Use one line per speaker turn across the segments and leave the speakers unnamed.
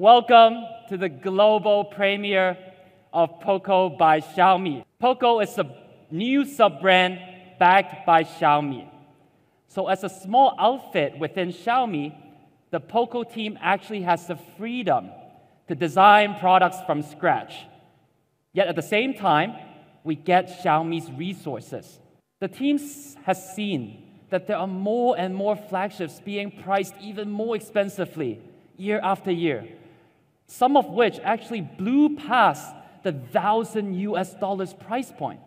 Welcome to the global premiere of POCO by Xiaomi. POCO is a new sub-brand backed by Xiaomi. So as a small outfit within Xiaomi, the POCO team actually has the freedom to design products from scratch. Yet at the same time, we get Xiaomi's resources. The team has seen that there are more and more flagships being priced even more expensively year after year, some of which actually blew past the $1,000 price point.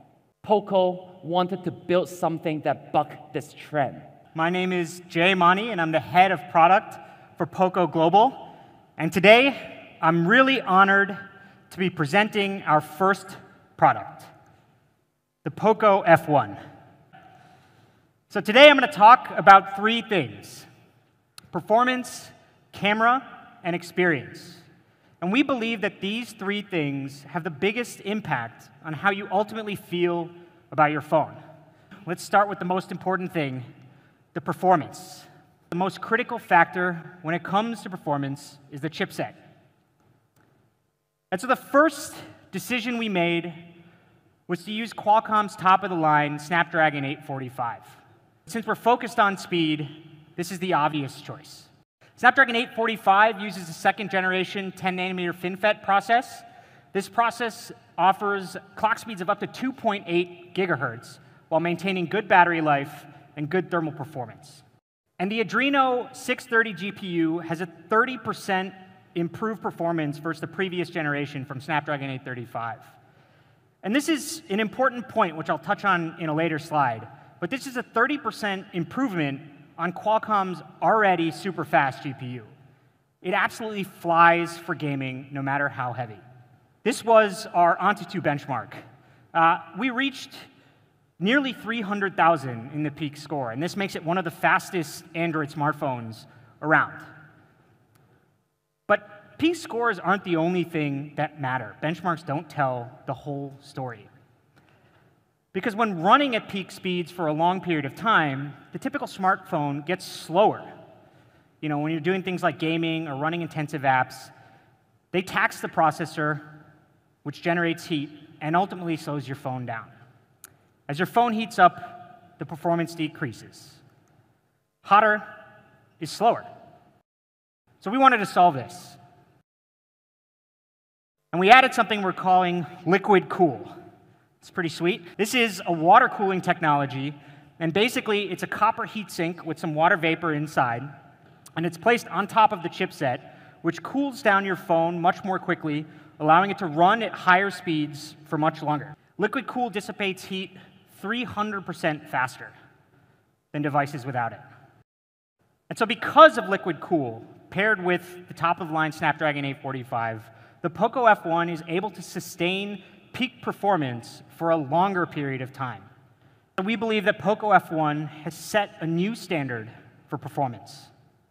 POCO wanted to build something that bucked this trend.
My name is Jay Mani, and I'm the head of product for POCO Global. And today, I'm really honored to be presenting our first product, the POCO F1. So today, I'm going to talk about three things: performance, camera, and experience. And we believe that these three things have the biggest impact on how you ultimately feel about your phone. Let's start with the most important thing, the performance. The most critical factor when it comes to performance is the chipset. And so the first decision we made was to use Qualcomm's top-of-the-line Snapdragon 845. Since we're focused on speed, this is the obvious choice. Snapdragon 845 uses a second-generation 10-nanometer FinFET process. This process offers clock speeds of up to 2.8 gigahertz while maintaining good battery life and good thermal performance. And the Adreno 630 GPU has a 30% improved performance versus the previous generation from Snapdragon 835. And this is an important point, which I'll touch on in a later slide. But this is a 30% improvement on Qualcomm's already super fast GPU. It absolutely flies for gaming, no matter how heavy. This was our Antutu benchmark. We reached nearly 300,000 in the peak score, and this makes it one of the fastest Android smartphones around. But peak scores aren't the only thing that matter. Benchmarks don't tell the whole story. Because when running at peak speeds for a long period of time, the typical smartphone gets slower. You know, when you're doing things like gaming or running intensive apps, they tax the processor, which generates heat, and ultimately slows your phone down. As your phone heats up, the performance decreases. Hotter is slower. So we wanted to solve this. And we added something we're calling liquid cool. It's pretty sweet. This is a water cooling technology, and basically it's a copper heatsink with some water vapor inside, and it's placed on top of the chipset, which cools down your phone much more quickly, allowing it to run at higher speeds for much longer. Liquid cool dissipates heat 300% faster than devices without it. And so because of liquid cool, paired with the top-of-the-line Snapdragon 845, the POCO F1 is able to sustain peak performance for a longer period of time. We believe that POCO F1 has set a new standard for performance.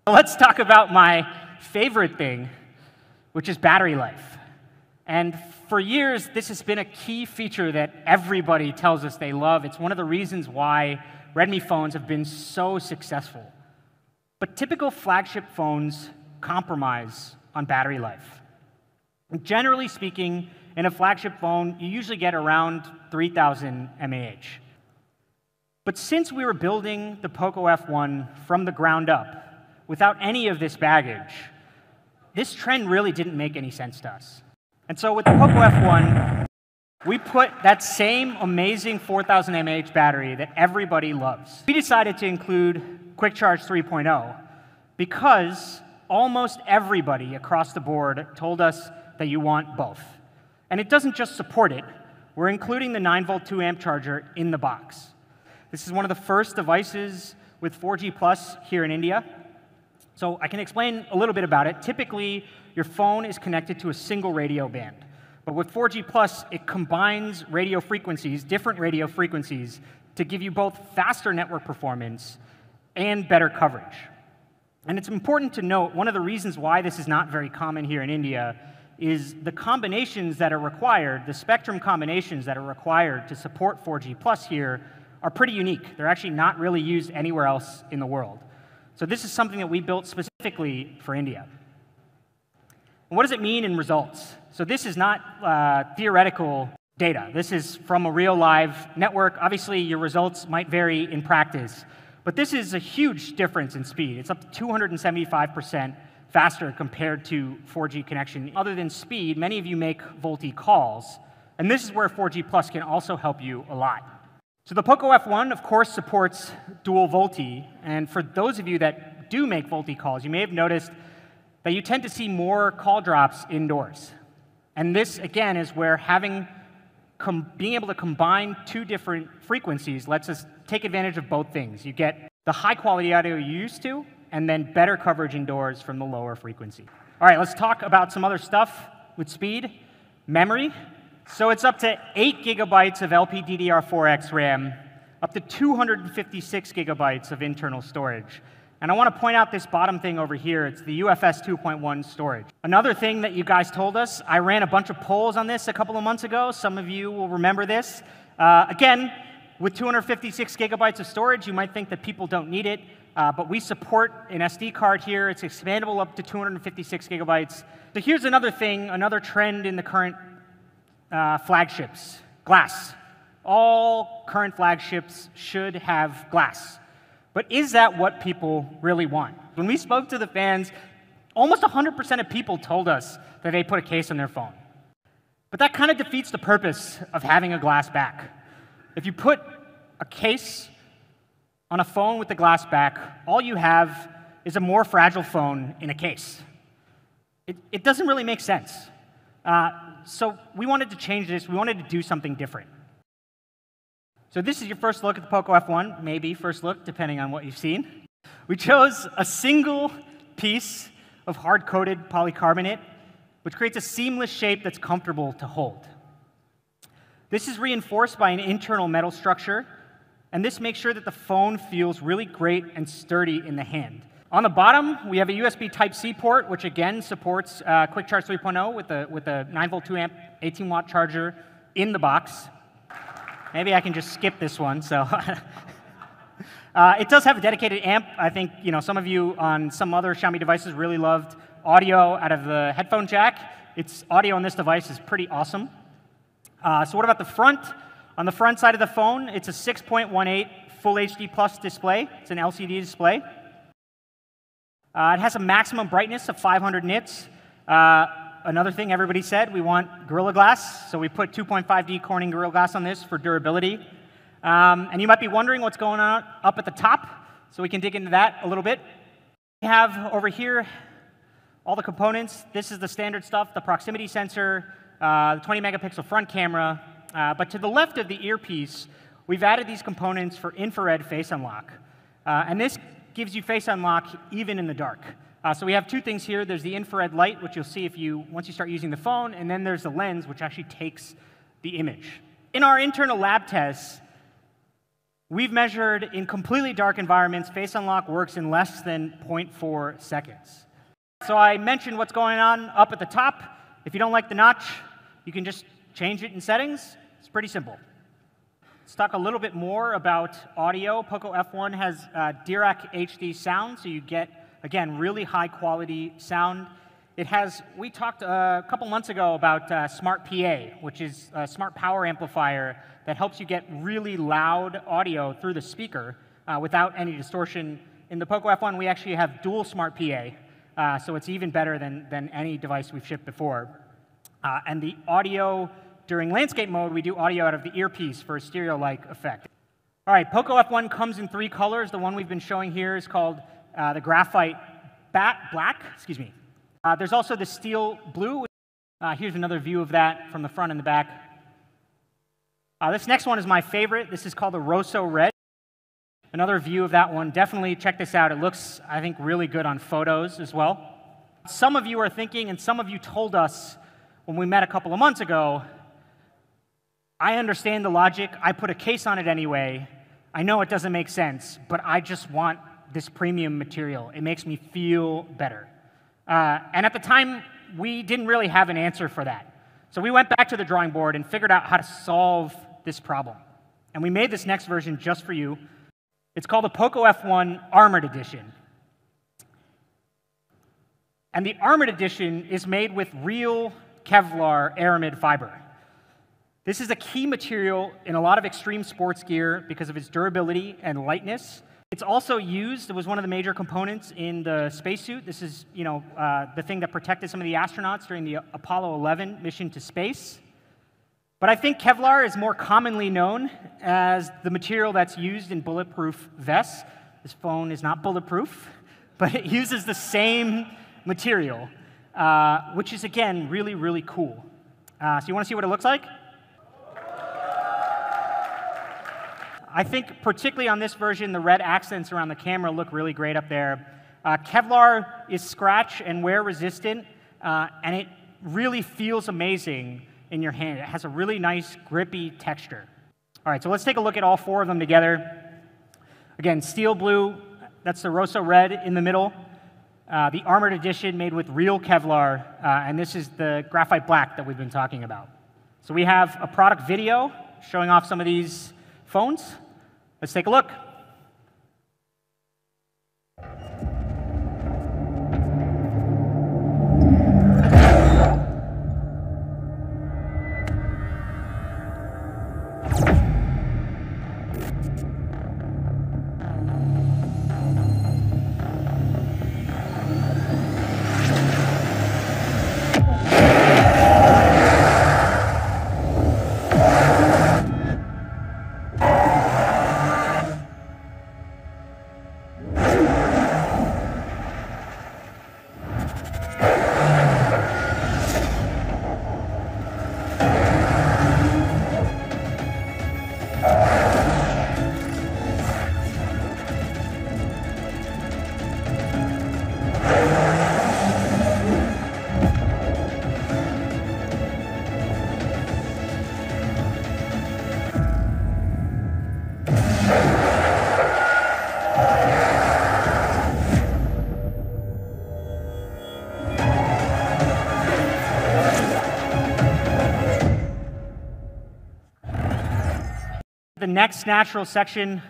Let's talk about my favorite thing, which is battery life. And for years, this has been a key feature that everybody tells us they love. It's one of the reasons why Redmi phones have been so successful. But typical flagship phones compromise on battery life. Generally speaking, in a flagship phone, you usually get around 3,000 mAh. But since we were building the POCO F1 from the ground up, without any of this baggage, this trend really didn't make any sense to us. And so with the POCO F1, we put that same amazing 4,000 mAh battery that everybody loves. We decided to include Quick Charge 3.0 because almost everybody across the board told us that you want both. And it doesn't just support it. We're including the 9-volt 2-amp charger in the box. This is one of the first devices with 4G Plus here in India. So I can explain a little bit about it. Typically, your phone is connected to a single radio band. But with 4G Plus, it combines radio frequencies, different radio frequencies, to give you both faster network performance and better coverage. And it's important to note, one of the reasons why this is not very common here in India is the combinations that are required, the spectrum combinations that are required to support 4G Plus here are pretty unique. They're actually not really used anywhere else in the world. So this is something that we built specifically for India. And what does it mean in results? So this is not theoretical data. This is from a real live network. Obviously, your results might vary in practice, but this is a huge difference in speed. It's up to 275% faster compared to 4G connection. Other than speed, many of you make VoLTE calls, and this is where 4G Plus can also help you a lot. So the POCO F1, of course, supports dual VoLTE, and for those of you that do make VoLTE calls, you may have noticed that you tend to see more call drops indoors. And this, again, is where being able to combine two different frequencies lets us take advantage of both things. You get the high-quality audio you're used to, and then better coverage indoors from the lower frequency. All right, let's talk about some other stuff with speed. Memory. So it's up to 8 gigabytes of LPDDR4X RAM, up to 256 gigabytes of internal storage. And I want to point out this bottom thing over here. It's the UFS 2.1 storage. Another thing that you guys told us, I ran a bunch of polls on this a couple of months ago. Some of you will remember this. Again, with 256 gigabytes of storage, you might think that people don't need it, but we support an SD card here. It's expandable up to 256 gigabytes. So here's another thing, another trend in the current flagships, glass. All current flagships should have glass. But is that what people really want? When we spoke to the fans, almost 100% of people told us that they put a case on their phone. But that kind of defeats the purpose of having a glass back. If you put a case on a phone with the glass back, all you have is a more fragile phone in a case. It doesn't really make sense. So we wanted to change this. We wanted to do something different. So this is your first look at the POCO F1, maybe first look, depending on what you've seen. We chose a single piece of hard-coated polycarbonate, which creates a seamless shape that's comfortable to hold. This is reinforced by an internal metal structure, and this makes sure that the phone feels really great and sturdy in the hand. On the bottom, we have a USB Type-C port, which again supports Quick Charge 3.0 with a 9-volt 2-amp 18-watt charger in the box. Maybe I can just skip this one. So it does have a dedicated amp. I think some of you on some other Xiaomi devices really loved audio out of the headphone jack. Its audio on this device is pretty awesome. So what about the front? On the front side of the phone, it's a 6.18 Full HD Plus display. It's an LCD display. It has a maximum brightness of 500 nits. Another thing everybody said, we want Gorilla Glass, so we put 2.5D Corning Gorilla Glass on this for durability. And you might be wondering what's going on up at the top, so we can dig into that a little bit. We have over here all the components. This is the standard stuff, the proximity sensor, the 20-megapixel front camera. But to the left of the earpiece, we've added these components for infrared face unlock. And this gives you face unlock even in the dark. So we have two things here. There's the infrared light, which you'll see once you start using the phone, and then there's the lens, which actually takes the image. In our internal lab tests, we've measured in completely dark environments, face unlock works in less than 0.4 seconds. So I mentioned what's going on up at the top. If you don't like the notch, you can just change it in settings. It's pretty simple. Let's talk a little bit more about audio. POCO F1 has Dirac HD sound, so you get, again, really high-quality sound. We talked a couple months ago about Smart PA, which is a smart power amplifier that helps you get really loud audio through the speaker without any distortion. In the POCO F1, we actually have dual Smart PA, so it's even better than any device we've shipped before. And the audio, during landscape mode, we do audio out of the earpiece for a stereo-like effect. All right, POCO F1 comes in 3 colors. The one we've been showing here is called the graphite black. There's also the steel blue. Here's another view of that from the front and the back. This next one is my favorite. This is called the Rosso Red. Another view of that one. Definitely check this out. It looks, I think, really good on photos as well. Some of you are thinking, and some of you told us when we met a couple of months ago, I understand the logic. I put a case on it anyway. I know it doesn't make sense, but I just want this premium material. It makes me feel better. And at the time, we didn't really have an answer for that. So we went back to the drawing board and figured out how to solve this problem. And we made this next version just for you. It's called the POCO F1 Armored Edition. And the Armored Edition is made with real Kevlar aramid fiber. This is a key material in a lot of extreme sports gear because of its durability and lightness. It's also used, it was one of the major components in the spacesuit. This is, the thing that protected some of the astronauts during the Apollo 11 mission to space. But I think Kevlar is more commonly known as the material that's used in bulletproof vests. This phone is not bulletproof, but it uses the same material, which is, again, really, really cool. So you want to see what it looks like? I think particularly on this version, the red accents around the camera look really great up there. Kevlar is scratch and wear resistant, and it really feels amazing in your hand. It has a really nice grippy texture. All right, so let's take a look at all four of them together. Again, steel blue, that's the Rosso red in the middle. The Armored Edition made with real Kevlar, and this is the graphite black that we've been talking about. So we have a product video showing off some of these phones. Let's take a look. The next natural section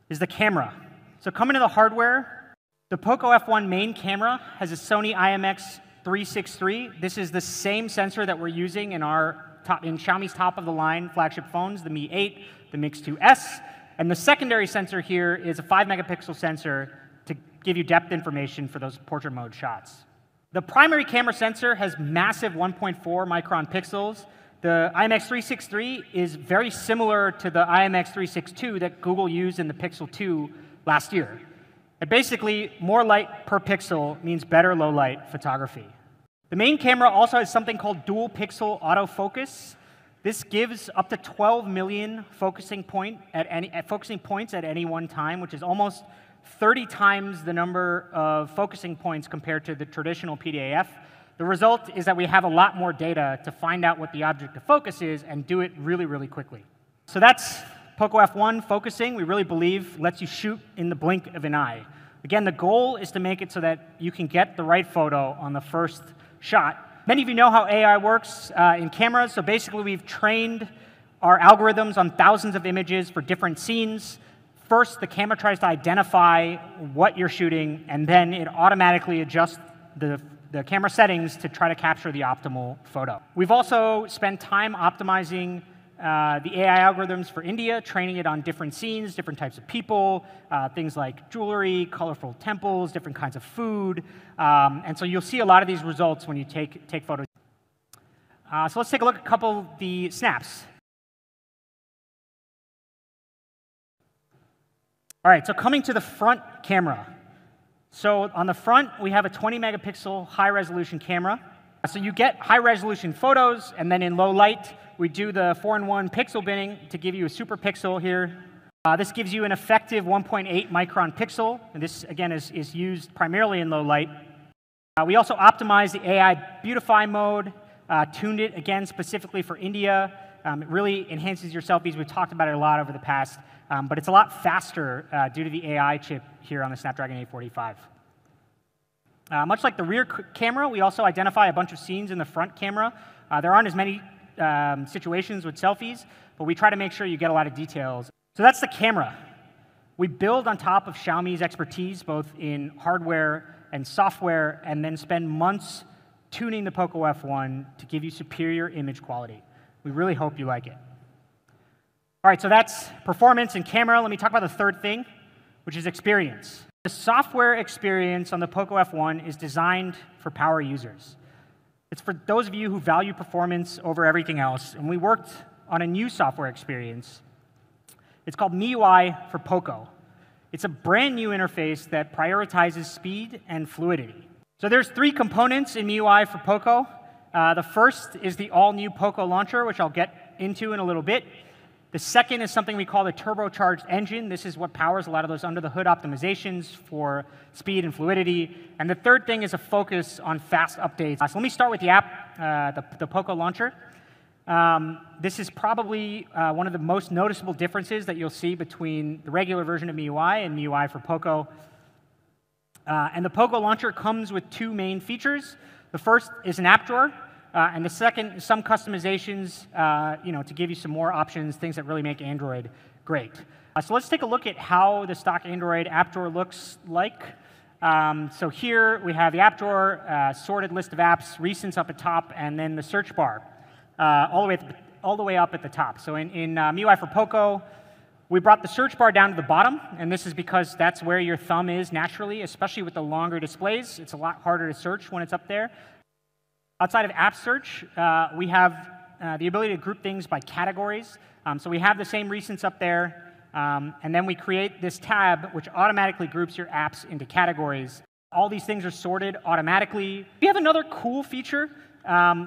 is the camera. So coming to the hardware, the POCO F1 main camera has a Sony IMX363. This is the same sensor that we're using in Xiaomi's top-of-the-line flagship phones, the Mi 8, the Mix 2S. And the secondary sensor here is a 5-megapixel sensor to give you depth information for those portrait mode shots. The primary camera sensor has massive 1.4 micron pixels. The IMX363 is very similar to the IMX362 that Google used in the Pixel 2 last year. And basically, more light per pixel means better low-light photography. The main camera also has something called dual pixel autofocus. This gives up to 12 million focusing points at any one time, which is almost 30 times the number of focusing points compared to the traditional PDAF. The result is that we have a lot more data to find out what the object of focus is and do it really, really quickly. So that's POCO F1 focusing. We really believe lets you shoot in the blink of an eye. Again, the goal is to make it so that you can get the right photo on the first shot. Many of you know how AI works in cameras. So basically, we've trained our algorithms on thousands of images for different scenes. First, the camera tries to identify what you're shooting, and then it automatically adjusts the camera settings to try to capture the optimal photo. We've also spent time optimizing the AI algorithms for India, training it on different scenes, different types of people, things like jewelry, colorful temples, different kinds of food. And so you'll see a lot of these results when you take photos. So let's take a look at a couple of the snaps. All right, so coming to the front camera. So on the front, we have a 20-megapixel high-resolution camera. So you get high-resolution photos, and then in low light, we do the 4-in-1 pixel binning to give you a super pixel here. This gives you an effective 1.8 micron pixel, and this, again, is used primarily in low light. We also optimized the AI Beautify mode, tuned it, again, specifically for India. It really enhances your selfies. We've talked about it a lot over the past, but it's a lot faster due to the AI chip here on the Snapdragon 845. Much like the rear camera, we also identify a bunch of scenes in the front camera. There aren't as many situations with selfies, but we try to make sure you get a lot of details. So that's the camera. We build on top of Xiaomi's expertise, both in hardware and software, and then spend months tuning the POCO F1 to give you superior image quality. We really hope you like it. All right, so that's performance and camera. Let me talk about the third thing, which is experience. The software experience on the POCO F1 is designed for power users. It's for those of you who value performance over everything else, and we worked on a new software experience. It's called MIUI for POCO. It's a brand new interface that prioritizes speed and fluidity. So there's 3 components in MIUI for POCO. The first is the all-new POCO launcher, which I'll get into in a little bit. The second is something we call the turbocharged engine. This is what powers a lot of those under-the-hood optimizations for speed and fluidity. And the third thing is a focus on fast updates. So let me start with the app, the POCO launcher. This is probably one of the most noticeable differences that you'll see between the regular version of MIUI and MIUI for POCO. And the POCO launcher comes with 2 main features. The first is an app drawer. And the second, some customizations, to give you some more options, things that really make Android great. So let's take a look at how the stock Android app drawer looks like. So here we have the app drawer, sorted list of apps, recents up at top, and then the search bar all the way up at the top. So in MIUI for POCO, we brought the search bar down to the bottom, and this is because that's where your thumb is naturally, especially with the longer displays. It's a lot harder to search when it's up there. Outside of app search, we have the ability to group things by categories. So we have the same recents up there, and then we create this tab which automatically groups your apps into categories. All these things are sorted automatically. We have another cool feature,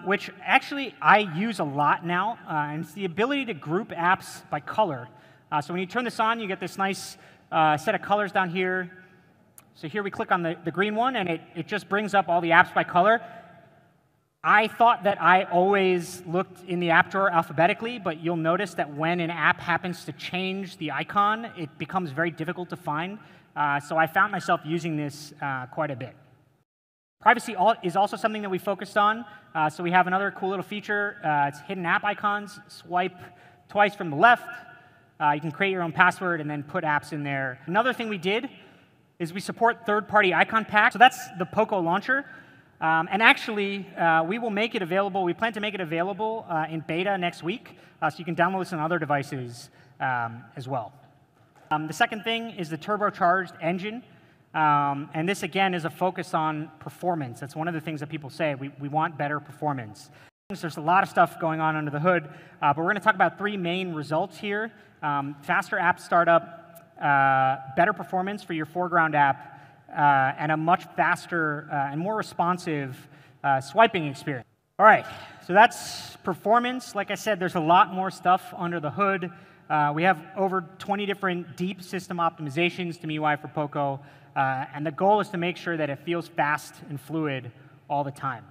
which actually I use a lot now, and it's the ability to group apps by color. So when you turn this on, you get this nice set of colors down here. So here we click on the green one, and it just brings up all the apps by color. I thought that I always looked in the app drawer alphabetically, but you'll notice that when an app happens to change the icon, it becomes very difficult to find. So I found myself using this quite a bit. Privacy is also something that we focused on. So we have another cool little feature. It's hidden app icons. Swipe twice from the left. You can create your own password and then put apps in there. Another thing we did is we support third-party icon packs. So that's the POCO launcher. And actually, we will make it available. We plan to make it available in beta next week, so you can download this on other devices as well. The second thing is the turbocharged engine. And this, again, is a focus on performance. That's one of the things that people say. We want better performance. There's a lot of stuff going on under the hood, but we're going to talk about 3 main results here. Faster app startup, better performance for your foreground app, and a much faster and more responsive swiping experience. All right, so that's performance. Like I said, there's a lot more stuff under the hood. We have over 20 different deep system optimizations to MIUI for POCO, and the goal is to make sure that it feels fast and fluid all the time.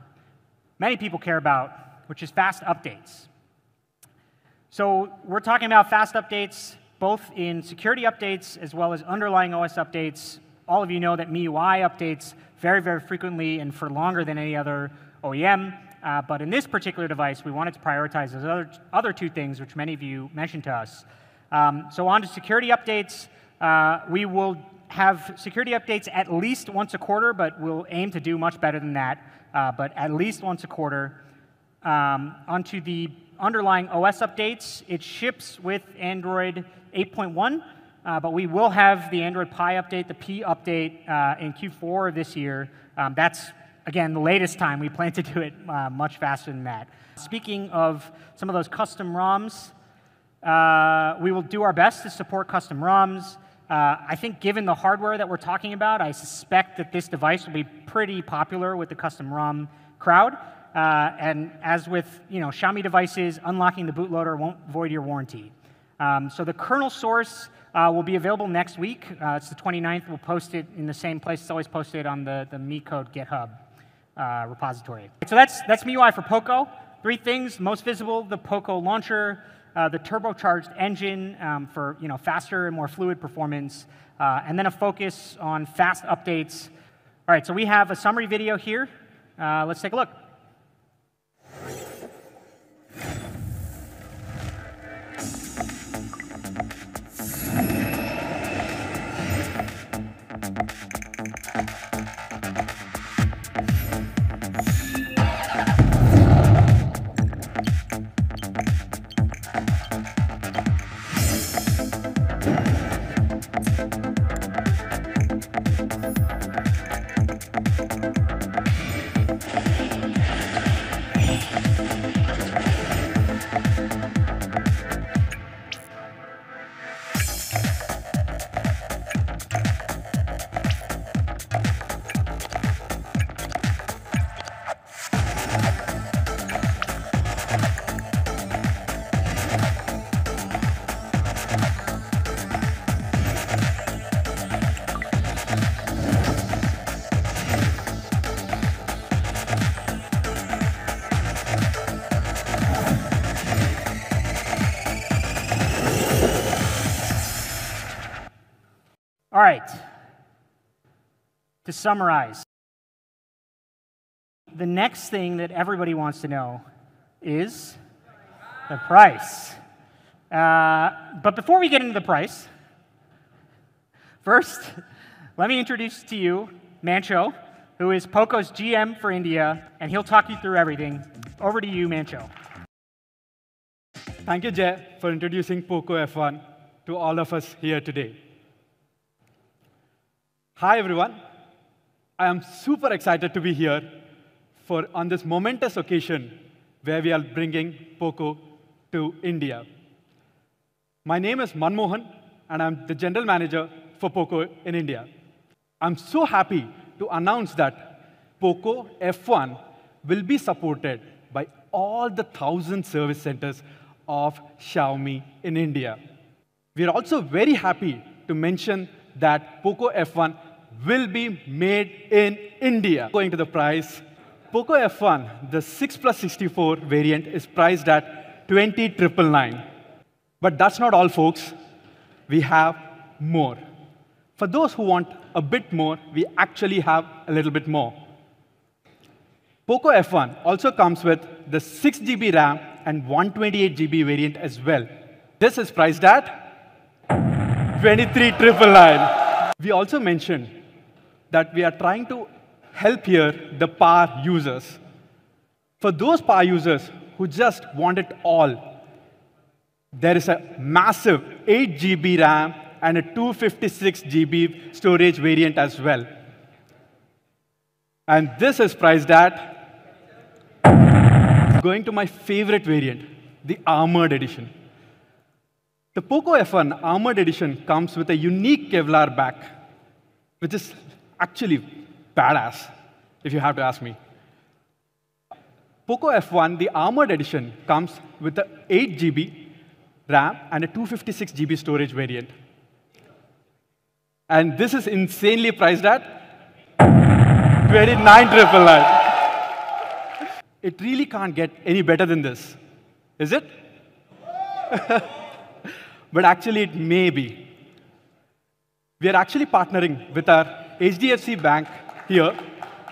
Many people care about, which is fast updates. So we're talking about fast updates, both in security updates as well as underlying OS updates. All of you know that MIUI updates very, very frequently and for longer than any other OEM. But in this particular device, we wanted to prioritize those other 2 things, which many of you mentioned to us. So on to security updates. We will have security updates at least once a quarter, but we'll aim to do much better than that, but at least once a quarter. Onto the underlying OS updates, it ships with Android 8.1. But we will have the Android Pie update, the P update, in Q4 of this year. That's, again, the latest time. We plan to do it much faster than that. Speaking of some of those custom ROMs, we will do our best to support custom ROMs. I think given the hardware that we're talking about, I suspect that this device will be pretty popular with the custom ROM crowd. And as with Xiaomi devices, unlocking the bootloader won't void your warranty. So the kernel source will be available next week. It's the 29th. We'll post it in the same place. It's always posted on the MiCode GitHub repository. So that's MIUI for POCO. 3 things: most visible, the POCO launcher, the turbocharged engine for faster and more fluid performance, and then a focus on fast updates. All right, so we have a summary video here. Let's take a look. All right. To summarize, the next thing that everybody wants to know is the price. But before we get into the price, first, let me introduce to you Mancho, who is POCO's GM for India, and he'll talk you through everything. Over to you, Mancho.
Thank you, Jay, for introducing POCO F1 to all of us here today. Hi, everyone. I am super excited to be here on this momentous occasion where we are bringing POCO to India. My name is Manmohan, and I'm the general manager for POCO in India. I'm so happy to announce that POCO F1 will be supported by all the 1,000 service centers of Xiaomi in India. We are also very happy to mention that POCO F1 will be made in India. Going to the price, POCO F1, the 6+64 variant, is priced at 20,999. But that's not all, folks. We have more. For those who want a bit more, we actually have a little bit more. POCO F1 also comes with the 6 GB RAM and 128 GB variant as well. This is priced at 23,999. We also mentioned that we are trying to help here the power users. For those power users who just want it all, there is a massive 8 GB RAM and a 256 GB storage variant as well. And this is priced at, going to my favorite variant, the Armored Edition. The POCO F1 Armored Edition comes with a unique Kevlar back, which is actually badass, if you have to ask me. POCO F1, the Armored Edition, comes with a 8 GB RAM and a 256 GB storage variant. And this is insanely priced at 29,999. It really can't get any better than this, is it? But actually, it may be. We are actually partnering with our HDFC Bank here,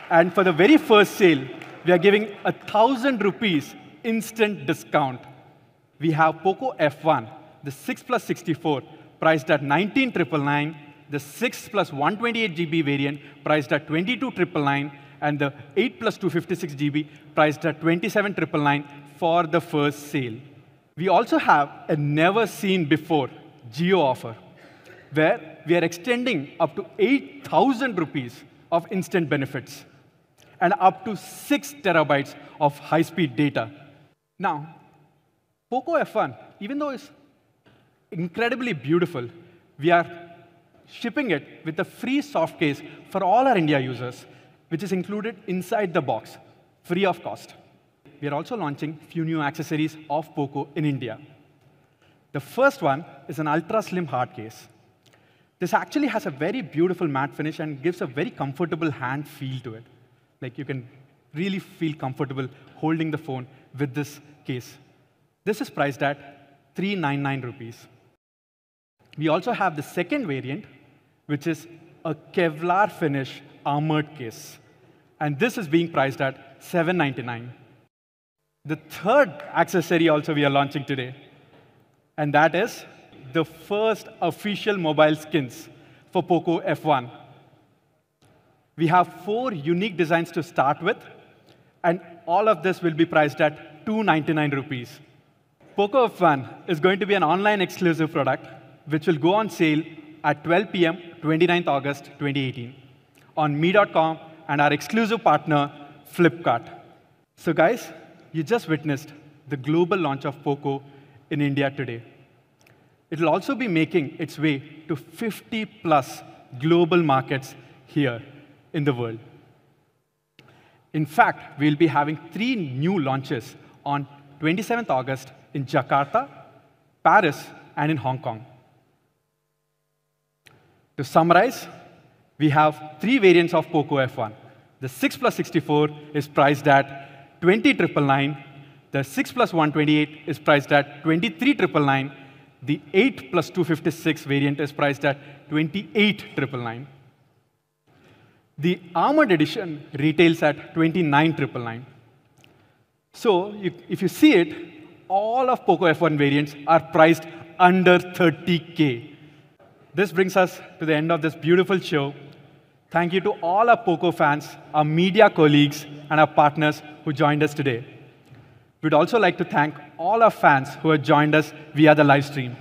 and for the very first sale, we are giving 1,000 rupees instant discount. We have POCO F1, the 6+64, priced at 19,999, the 6+128 GB variant, priced at 22,999, and the 8+256 GB, priced at 27,999 for the first sale. We also have a never-seen-before Geo offer, where we are extending up to 8,000 rupees of instant benefits and up to 6 terabytes of high-speed data. Now, POCO F1, even though it's incredibly beautiful, we are shipping it with a free soft case for all our India users, which is included inside the box, free of cost. We are also launching a few new accessories of POCO in India. The first one is an ultra-slim hard case. This actually has a very beautiful matte finish and gives a very comfortable hand feel to it. Like, you can really feel comfortable holding the phone with this case. This is priced at 399 rupees. We also have the second variant, which is a Kevlar finish armored case. And this is being priced at 799. The third accessory also we are launching today, and that is the first official mobile skins for POCO F1. We have 4 unique designs to start with, and all of this will be priced at 299 rupees. POCO F1 is going to be an online exclusive product, which will go on sale at 12 p.m. 29th August 2018 on me.com and our exclusive partner, Flipkart. So guys, you just witnessed the global launch of POCO in India today. It will also be making its way to 50+ global markets here in the world. In fact, we'll be having 3 new launches on 27th August in Jakarta, Paris, and in Hong Kong. To summarize, we have 3 variants of POCO F1. The 6+64 is priced at 20,999. The 6+128 is priced at 23,999. The 8 plus 256 variant is priced at 28,999. The Armored Edition retails at 29,999. So if you see it, all of POCO F1 variants are priced under 30K. This brings us to the end of this beautiful show. Thank you to all our POCO fans, our media colleagues, and our partners who joined us today. We'd also like to thank all our fans who have joined us via the live stream.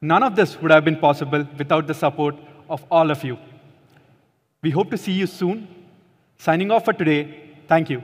None of this would have been possible without the support of all of you. We hope to see you soon. Signing off for today, thank you.